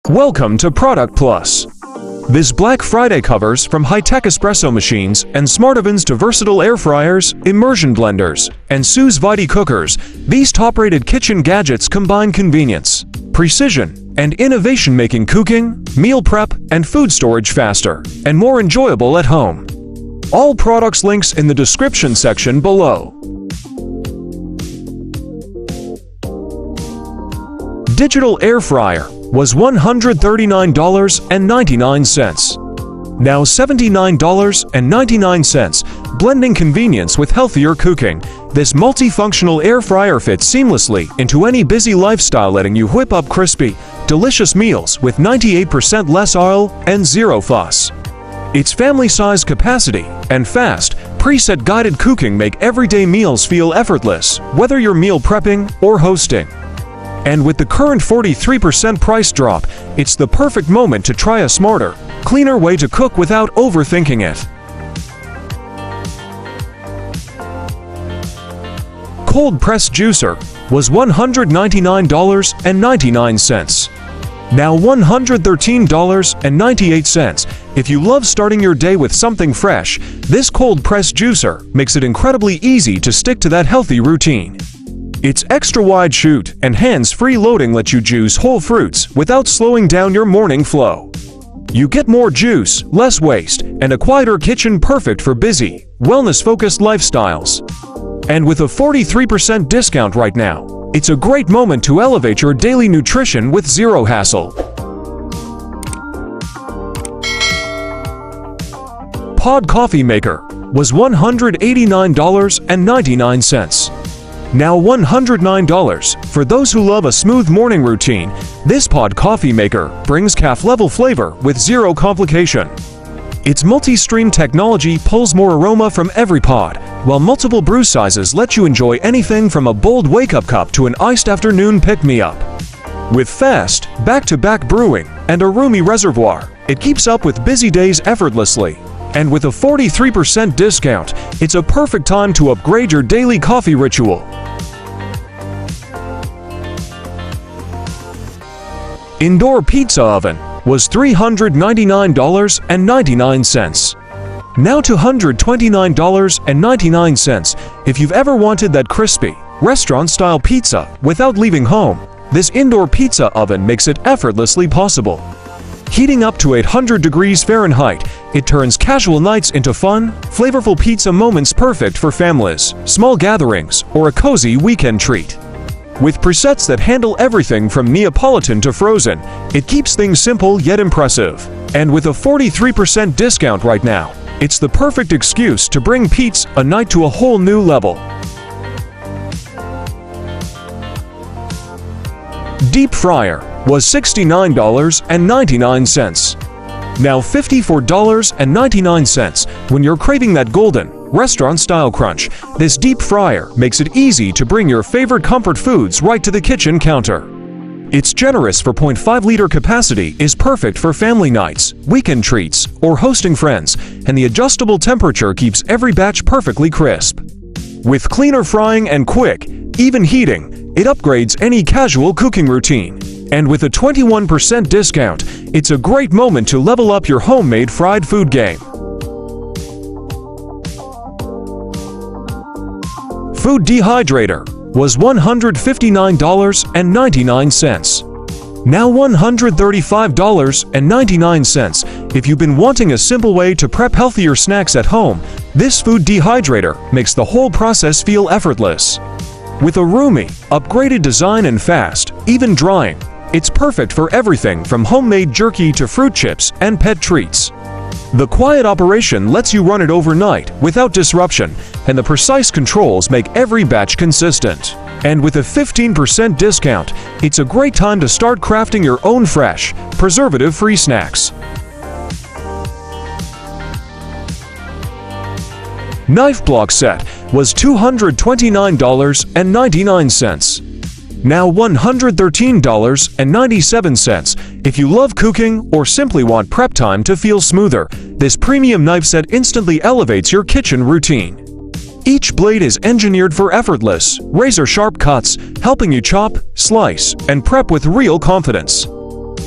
Welcome to Product Plus. This Black Friday covers from high-tech espresso machines and smart ovens to versatile air fryers, immersion blenders, and sous vide cookers. These top-rated kitchen gadgets combine convenience, precision, and innovation, making cooking, meal prep, and food storage faster and more enjoyable at home. All products links in the description section below. Digital air fryer was $139.99. Now $79.99. Blending convenience with healthier cooking. This multifunctional air fryer fits seamlessly into any busy lifestyle, letting you whip up crispy, delicious meals with 98% less oil and zero fuss. Its family-size capacity and fast, preset guided cooking make everyday meals feel effortless, whether you're meal prepping or hosting. And with the current 43% price drop, it's the perfect moment to try a smarter, cleaner way to cook without overthinking it. Cold press juicer was $199.99. Now $113.98. If you love starting your day with something fresh, this cold press juicer makes it incredibly easy to stick to that healthy routine. Its extra-wide chute and hands-free loading let you juice whole fruits without slowing down your morning flow. You get more juice, less waste, and a quieter kitchen, perfect for busy, wellness-focused lifestyles. And with a 43% discount right now, it's a great moment to elevate your daily nutrition with zero hassle. Pod coffee maker was $189.99. Now $109. For those who love a smooth morning routine, this pod coffee maker brings cafe-level flavor with zero complication. Its multi-stream technology pulls more aroma from every pod, while multiple brew sizes let you enjoy anything from a bold wake-up cup to an iced afternoon pick-me-up. With fast, back-to-back brewing and a roomy reservoir, it keeps up with busy days effortlessly. And with a 43% discount, it's a perfect time to upgrade your daily coffee ritual. Indoor pizza oven was $399.99. Now $229.99. If you've ever wanted that crispy, restaurant-style pizza without leaving home, this indoor pizza oven makes it effortlessly possible. Heating up to 800 degrees Fahrenheit, it turns casual nights into fun, flavorful pizza moments, perfect for families, small gatherings, or a cozy weekend treat. With presets that handle everything from Neapolitan to frozen, it keeps things simple yet impressive. And with a 43% discount right now, it's the perfect excuse to bring pizza night to a whole new level. Deep fryer was $69.99. Now $54.99. When you're craving that golden, restaurant-style crunch, this deep fryer makes it easy to bring your favorite comfort foods right to the kitchen counter. Its generous 4.5-liter capacity is perfect for family nights, weekend treats, or hosting friends, and the adjustable temperature keeps every batch perfectly crisp. With cleaner frying and quick, even heating, it upgrades any casual cooking routine. And with a 21% discount, it's a great moment to level up your homemade fried food game. Food dehydrator was $159.99. Now $135.99. If you've been wanting a simple way to prep healthier snacks at home, this food dehydrator makes the whole process feel effortless. With a roomy, upgraded design and fast, even drying, it's perfect for everything from homemade jerky to fruit chips and pet treats. The quiet operation lets you run it overnight without disruption, and the precise controls make every batch consistent. And with a 15% discount, it's a great time to start crafting your own fresh, preservative-free snacks. Knife block set was $229.99. Now $113.97. If you love cooking or simply want prep time to feel smoother, this premium knife set instantly elevates your kitchen routine. Each blade is engineered for effortless, razor-sharp cuts, helping you chop, slice, and prep with real confidence.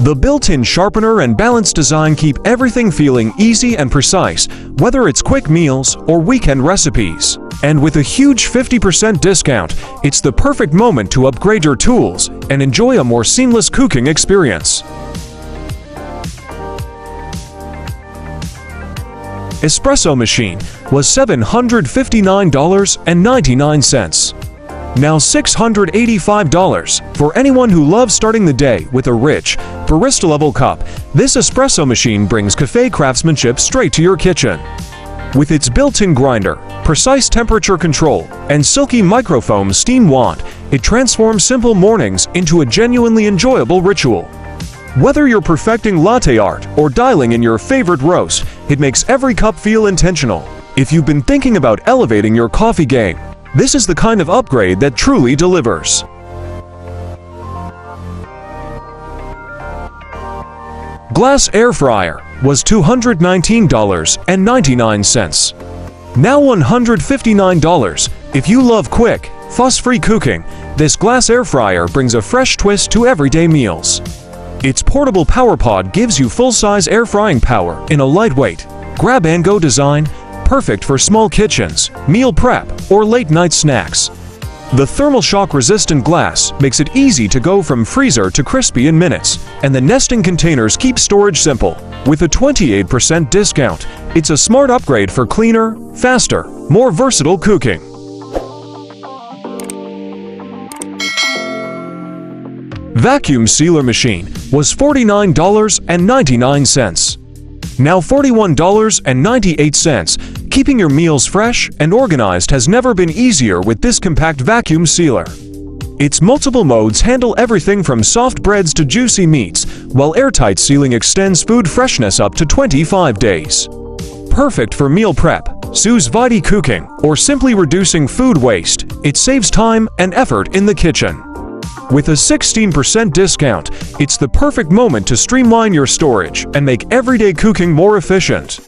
The built-in sharpener and balanced design keep everything feeling easy and precise, whether it's quick meals or weekend recipes. And with a huge 50% discount, it's the perfect moment to upgrade your tools and enjoy a more seamless cooking experience. Espresso machine was $759.99. Now $685 for anyone who loves starting the day with a rich, barista-level cup. This espresso machine brings cafe craftsmanship straight to your kitchen. With its built-in grinder, precise temperature control, and silky microfoam steam wand, it transforms simple mornings into a genuinely enjoyable ritual. Whether you're perfecting latte art or dialing in your favorite roast, it makes every cup feel intentional. If you've been thinking about elevating your coffee game, this is the kind of upgrade that truly delivers. Glass air fryer was $219.99. Now $159. If you love quick, fuss-free cooking, this glass air fryer brings a fresh twist to everyday meals. Its portable power pod gives you full-size air frying power in a lightweight, grab-and-go design, perfect for small kitchens, meal prep, or late-night snacks. The thermal shock-resistant glass makes it easy to go from freezer to crispy in minutes, and the nesting containers keep storage simple. With a 28% discount, it's a smart upgrade for cleaner, faster, more versatile cooking. Vacuum sealer machine was $49.99. Now $41.98. Keeping your meals fresh and organized has never been easier with this compact vacuum sealer. Its multiple modes handle everything from soft breads to juicy meats, while airtight sealing extends food freshness up to 25 days. Perfect for meal prep, sous vide cooking, or simply reducing food waste, it saves time and effort in the kitchen. With a 16% discount, it's the perfect moment to streamline your storage and make everyday cooking more efficient.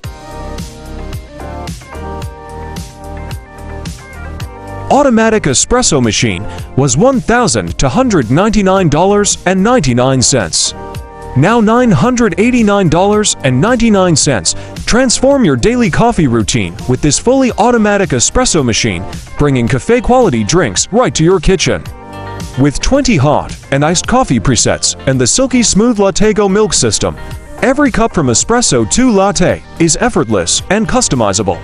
Automatic espresso machine was $1,299.99. Now $989.99. Transform your daily coffee routine with this fully automatic espresso machine, bringing cafe-quality drinks right to your kitchen. With 20 hot and iced coffee presets and the silky smooth Latte milk system, every cup from espresso to latte is effortless and customizable.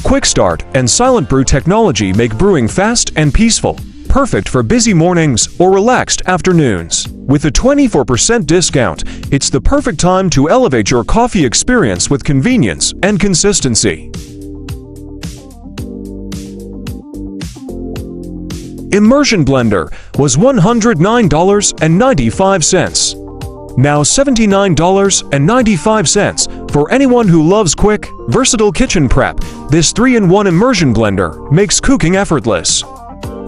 Quick Start and Silent Brew technology make brewing fast and peaceful, perfect for busy mornings or relaxed afternoons. With a 24% discount, it's the perfect time to elevate your coffee experience with convenience and consistency. Immersion blender was $109.95. Now $79.95. For anyone who loves quick, versatile kitchen prep, this 3-in-1 immersion blender makes cooking effortless.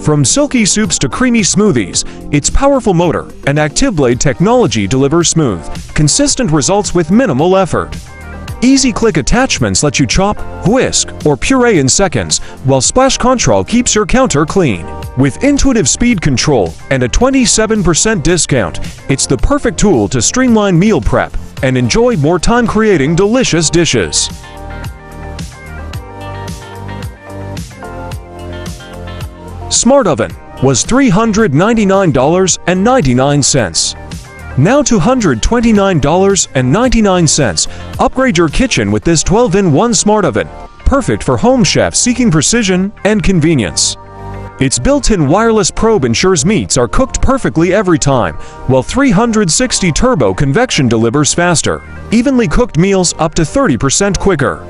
From silky soups to creamy smoothies, its powerful motor and active blade technology delivers smooth, consistent results with minimal effort. Easy click attachments let you chop, whisk, or puree in seconds, while splash control keeps your counter clean. With intuitive speed control and a 27% discount, it's the perfect tool to streamline meal prep and enjoy more time creating delicious dishes. Smart oven was $399.99. Now $229.99. Upgrade your kitchen with this 12-in-1 smart oven, perfect for home chefs seeking precision and convenience. Its built-in wireless probe ensures meats are cooked perfectly every time, while 360 turbo convection delivers faster, evenly cooked meals up to 30% quicker.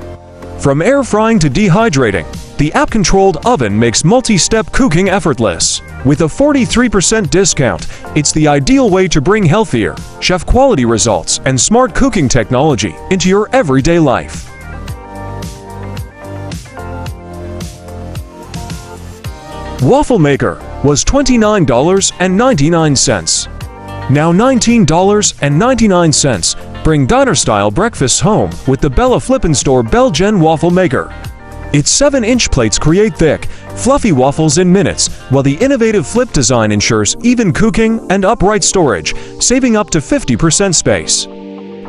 From air frying to dehydrating, the app-controlled oven makes multi-step cooking effortless. With a 43% discount, it's the ideal way to bring healthier, chef-quality results and smart cooking technology into your everyday life. Waffle maker was $29.99. Now $19.99. Bring diner-style breakfasts home with the Bella Flippin' Store Belgian waffle maker. Its 7-inch plates create thick, fluffy waffles in minutes, while the innovative flip design ensures even cooking and upright storage, saving up to 50% space.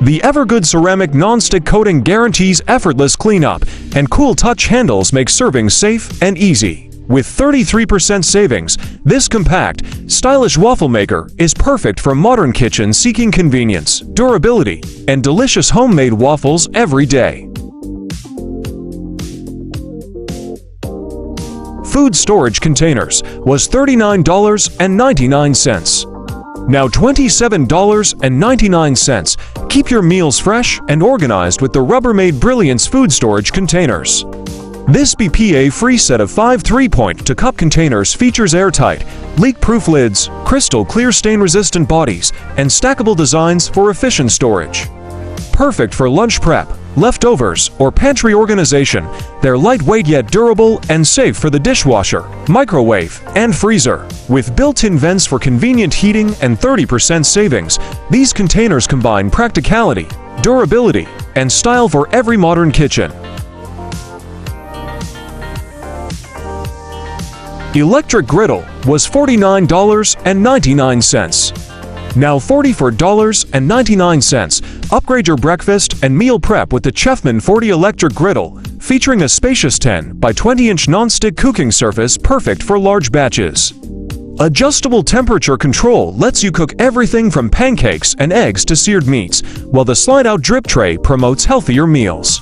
The Evergood ceramic non-stick coating guarantees effortless cleanup, and cool touch handles make serving safe and easy. With 33% savings, this compact, stylish waffle maker is perfect for modern kitchens seeking convenience, durability, and delicious homemade waffles every day. Food storage containers was $39.99. Now $27.99. Keep your meals fresh and organized with the Rubbermaid Brilliance food storage containers. This BPA-free set of 5 3-point to cup containers features airtight, leak-proof lids, crystal clear stain-resistant bodies, and stackable designs for efficient storage. Perfect for lunch prep, leftovers, or pantry organization, they're lightweight yet durable and safe for the dishwasher, microwave, and freezer. With built-in vents for convenient heating and 30% savings, these containers combine practicality, durability, and style for every modern kitchen. Electric griddle was $49.99. Now $44.99. Upgrade your breakfast and meal prep with the Chefman 40 electric griddle, featuring a spacious 10 by 20-inch non-stick cooking surface perfect for large batches. Adjustable temperature control lets you cook everything from pancakes and eggs to seared meats, while the slide-out drip tray promotes healthier meals.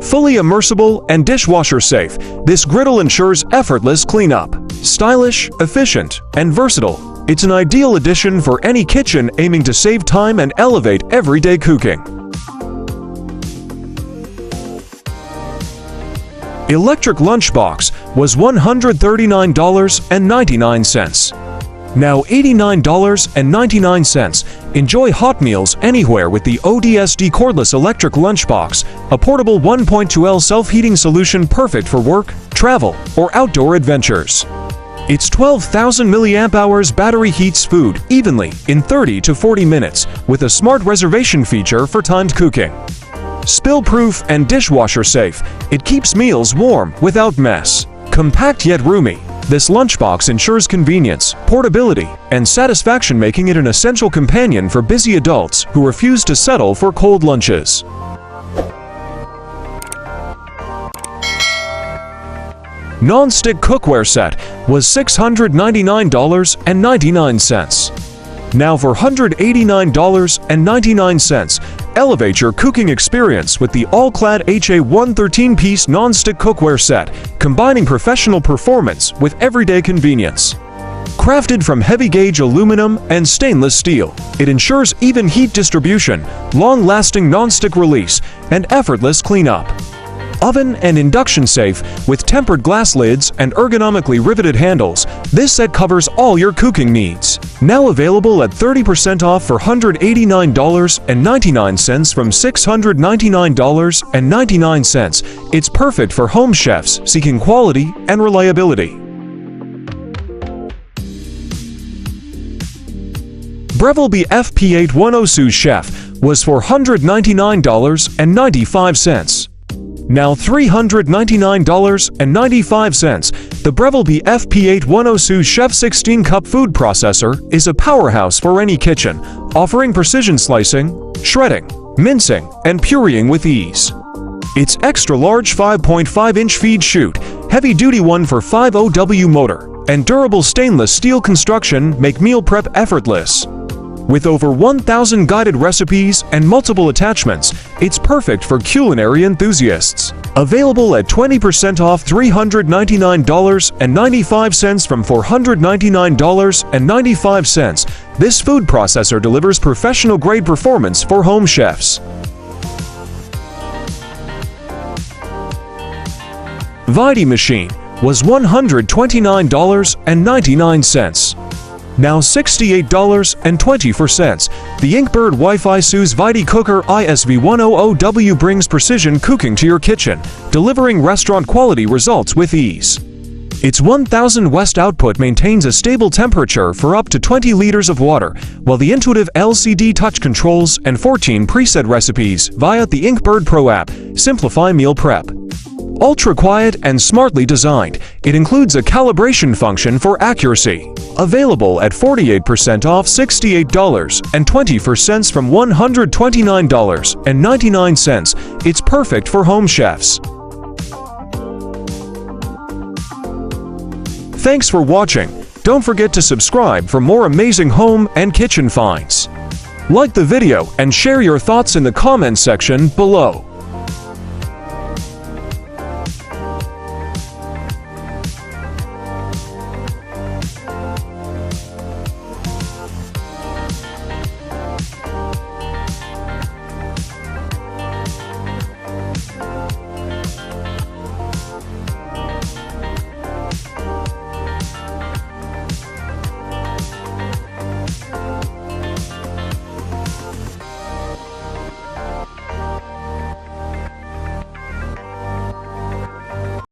Fully immersible and dishwasher safe, this griddle ensures effortless cleanup. Stylish, efficient, and versatile, it's an ideal addition for any kitchen aiming to save time and elevate everyday cooking. Electric lunchbox was $139.99. Now $89.99. Enjoy hot meals anywhere with the ODSD cordless electric lunchbox, a portable 1.2L self-heating solution perfect for work, travel, or outdoor adventures. Its 12,000 mAh battery heats food evenly in 30 to 40 minutes with a smart reservation feature for timed cooking. Spill-proof and dishwasher safe, it keeps meals warm without mess. Compact yet roomy, this lunchbox ensures convenience, portability, and satisfaction, making it an essential companion for busy adults who refuse to settle for cold lunches. Non-stick cookware set was $699.99. Now for $189.99. Elevate your cooking experience with the all-clad HA 113-piece non-stick cookware set, combining professional performance with everyday convenience. Crafted from heavy-gauge aluminum and stainless steel, it ensures even heat distribution, long-lasting non-stick release, and effortless cleanup. Oven and induction safe with tempered glass lids and ergonomically riveted handles, this set covers all your cooking needs. Now available at 30% off for $189.99 from $699.99. It's perfect for home chefs seeking quality and reliability. Breville FP810 Sous Chef was $499.95. Now $399.95. The Breville FP810 Sous Chef 16-cup food processor is a powerhouse for any kitchen, offering precision slicing, shredding, mincing, and pureeing with ease. Its extra-large 5.5-inch feed chute, heavy-duty 145W motor, and durable stainless steel construction make meal prep effortless. With over 1,000 guided recipes and multiple attachments, it's perfect for culinary enthusiasts. Available at 20% off $399.95 from $499.95, this food processor delivers professional-grade performance for home chefs. Vide machine was $129.99. Now $68.24. The Inkbird Wi-Fi Sous Vide Cooker ISV100W brings precision cooking to your kitchen, delivering restaurant-quality results with ease. Its 1000 West output maintains a stable temperature for up to 20 liters of water, while the intuitive LCD touch controls and 14 preset recipes via the Inkbird Pro app simplify meal prep. Ultra quiet and smartly designed, it includes a calibration function for accuracy. Available at 48% off $68.20 from $129.99. It's perfect for home chefs. Thanks for watching. Don't forget to subscribe for more amazing home and kitchen finds. Like the video and share your thoughts in the comments section below.